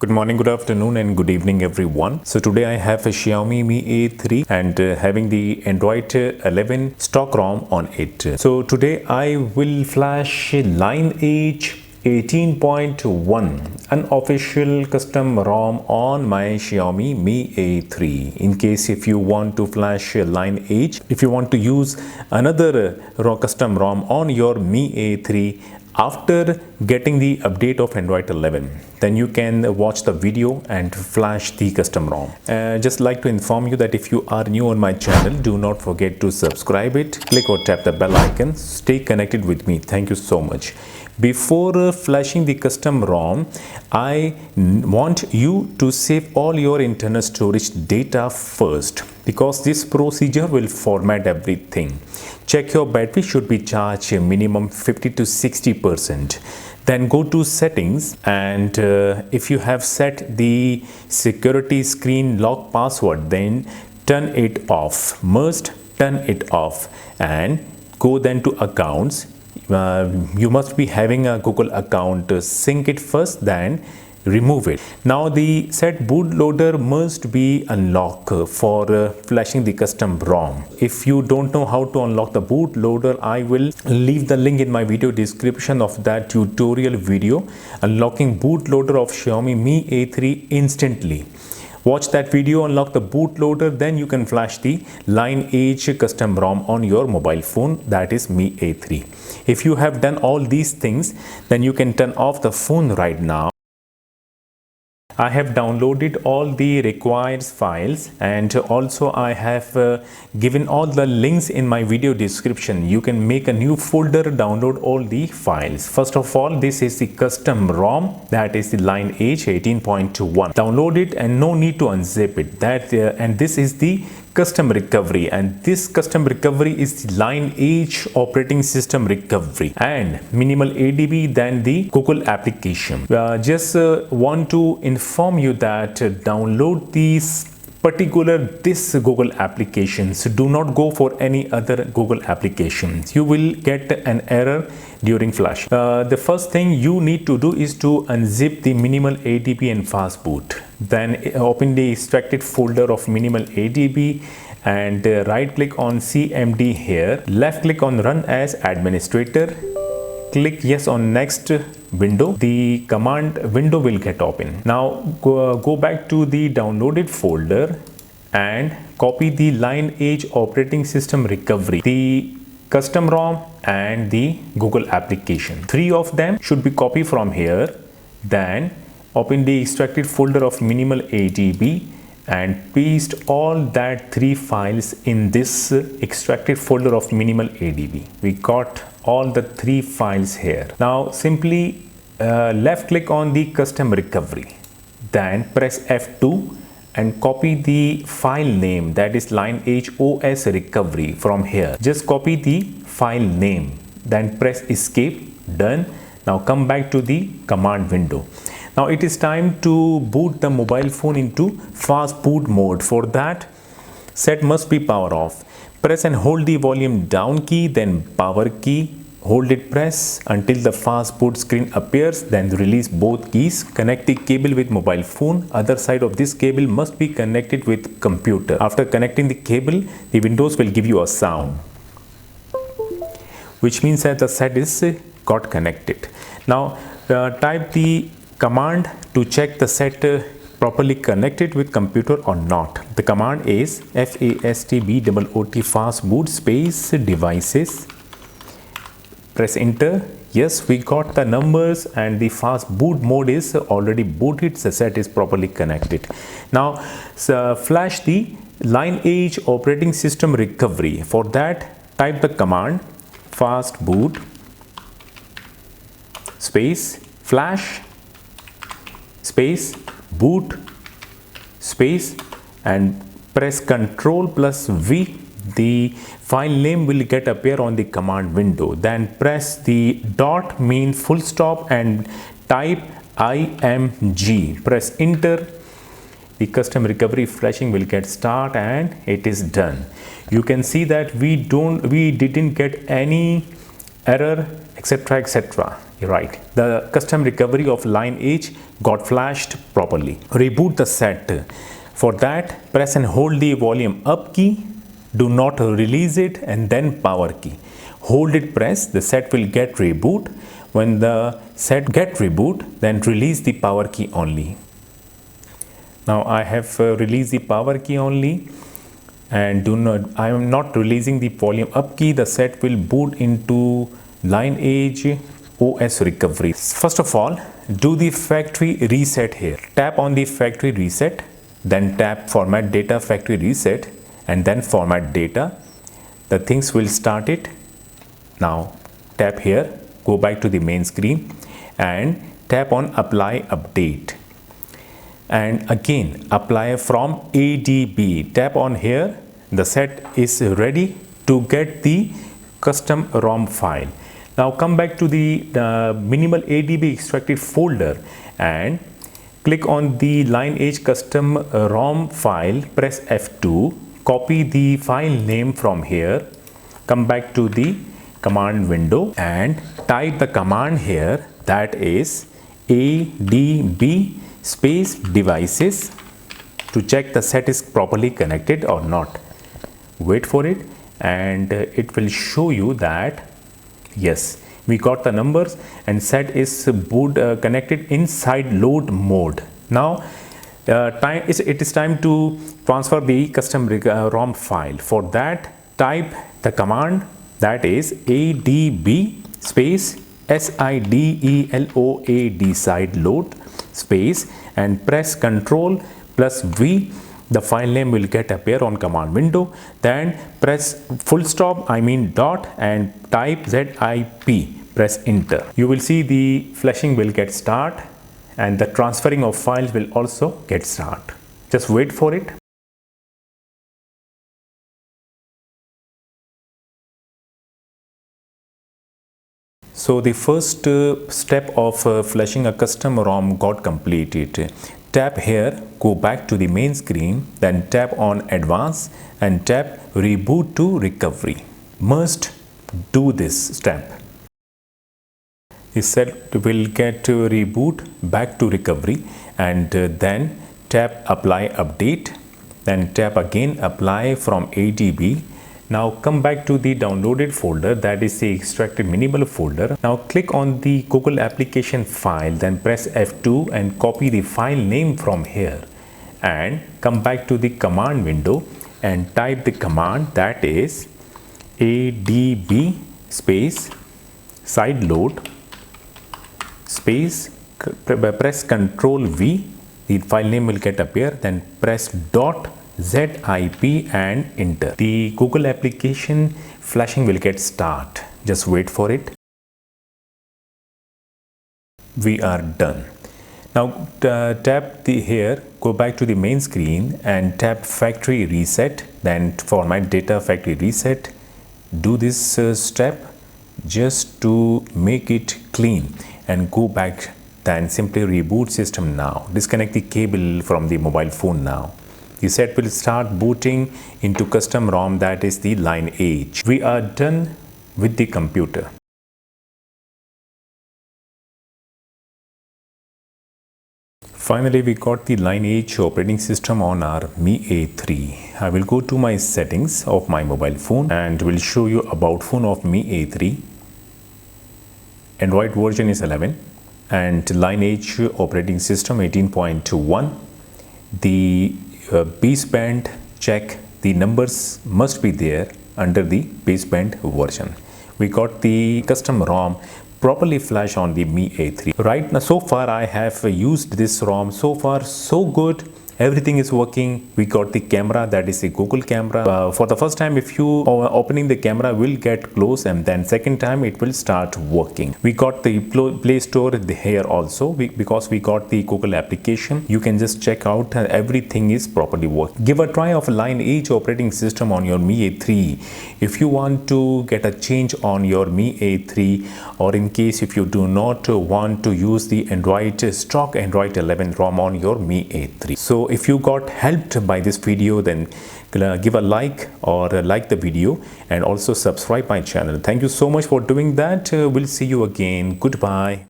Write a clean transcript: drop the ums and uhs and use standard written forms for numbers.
Good morning, good afternoon and good evening everyone. So today I have a Xiaomi Mi A3 and having the Android 11 stock ROM on it. So today I will flash Lineage 18.1 unofficial custom ROM on my Xiaomi Mi A3. In case if you want to flash Lineage, if you want to use another custom ROM on your Mi A3 after getting the update of Android 11, then you can watch the video and flash the custom ROM. Just like to inform you that if you are new on my channel, do not forget to subscribe it, click or tap the bell icon, stay connected with me. Thank you so much. Before flashing the custom ROM, I want you to save all your internal storage data first, because this procedure will format everything. Check your battery should be charged minimum 50 to 60%. Then go to settings, and if you have set the security screen lock password, then turn it off. Must turn it off, and go then to accounts. You must be having a Google account. Sync it first, then remove it. Now the set bootloader must be unlocked for flashing the custom ROM. If you don't know how to unlock the bootloader, I will leave the link in my video description of that tutorial video, unlocking bootloader of Xiaomi Mi A3 instantly. Watch that video, unlock the bootloader, then you can flash the Lineage custom ROM on your mobile phone, that is Mi A3. If you have done all these things, then you can turn off the phone right now. I have downloaded all the required files, and also I have given all the links in my video description. You can make a new folder, download all the files. First of all, this is the custom ROM, that is the Lineage 18.1. Download it and no need to unzip it. And this is the custom recovery, and this custom recovery is the Lineage operating system recovery and minimal ADB than the Google application. Just want to inform you that download this Google applications. Do not go for any other Google applications. You will get an error during flash. The first thing you need to do is to unzip the minimal ADB and fast boot. Then open the extracted folder of minimal ADB and right click on CMD here. Left click on run as administrator. Click yes on next window. The command window will get open. Now go back to the downloaded folder and copy the Lineage operating system recovery, the custom ROM and the Google application. Three of them should be copied from here. Then open the extracted folder of minimal ADB and paste all that three files in this extracted folder of minimal ADB. We got all the three files here. Now simply left click on the custom recovery, then press F2 and copy the file name, that is LineageOS recovery from here. Just copy the file name, then press escape. Done. Now come back to the command window. Now it is time to boot the mobile phone into fast boot mode. For that, set must be power off. Press and hold the volume down key, then power key. Hold it, press until the fast boot screen appears, then release both keys. Connect the cable with mobile phone. Other side of this cable must be connected with computer. After connecting the cable, the Windows will give you a sound, which means that the set is got connected. Now type the command to check the set properly connected with computer or not. The command is fastboot fast boot space devices. Press enter. Yes, we got the numbers and the fast boot mode is already booted. The set is properly connected. Now flash the Lineage operating system recovery. For that, type the command fast boot space flash space boot space and press Ctrl plus V. The file name will get appear on the command window. Then press the dot mean full stop and type img. Press enter. The custom recovery flashing will get start and it is done. You can see that we didn't get any error, etc. etc. Right, the custom recovery of Lineage got flashed properly. Reboot the set. For that, press and hold the volume up key. Do not release it and then power key. Hold it, press, the set will get reboot. When the set get reboot, then release the power key only. Now I have released the power key only, and I am not releasing the volume up key. The set will boot into LineageOS recovery. First of all, do the factory reset here. Tap on the factory reset, then tap format data factory reset, and then format data. The things will start it. Now tap here, go back to the main screen and tap on apply update, and again apply from ADB. Tap on here. The set is ready to get the custom ROM file. Now come back to the minimal ADB extracted folder and click on the Lineage custom ROM file. Press F2, copy the file name from here, come back to the command window and type the command here, that is ADB space devices, to check the set is properly connected or not. Wait for it and it will show you that yes, we got the numbers and set is connected inside load mode. Now it is time to transfer the custom ROM file. For that, type the command, that is ADB space SIDELOAD side load space, and press Ctrl plus V. The file name will get appear on command window. Then press full stop, dot, and type ZIP. Press enter. You will see the flashing will get start and the transferring of files will also get start. Just wait for it. So the first step of flashing a custom ROM got completed. Tap here, go back to the main screen, then tap on advanced and tap reboot to recovery. Must do this step. The set will get to reboot back to recovery, and then tap apply update, then tap again apply from ADB. Now come back to the downloaded folder, that is the extracted minimal folder. Now click on the Google application file, then press F2 and copy the file name from here and come back to the command window and type the command, that is ADB space sideload space, press Ctrl V, the file name will get appear, then press dot ZIP and enter. The Google application flashing will get start. Just wait for it. We are done. Now tap here, go back to the main screen and tap factory reset, then format data factory reset. Do this step just to make it clean and go back, then simply reboot system now. Disconnect the cable from the mobile phone now. The set will start booting into custom ROM, that is the Lineage. We are done with the computer. Finally, we got the Lineage operating system on our Miui A3. I will go to my settings of my mobile phone and will show you about phone of Miui A3. Android version is 11 and Lineage operating system 18.1. The baseband check, the numbers must be there under the baseband version. We got the custom ROM properly flash on the Miui A3. Right now, so far I have used this ROM. So far so good. Everything is working. We got the camera, that is a Google camera. For the first time, if you opening the camera will get close, and then second time it will start working. We got the Play Store here also because we got the Google application. You can just check out everything is properly working. Give a try of Lineage operating system on your Miui A3. If you want to get a change on your Miui A3, or in case if you do not want to use the stock Android 11 ROM on your Miui A3. So So if you got helped by this video, then give a like or like the video, and also subscribe my channel. Thank you so much for doing that. We'll see you again. Goodbye.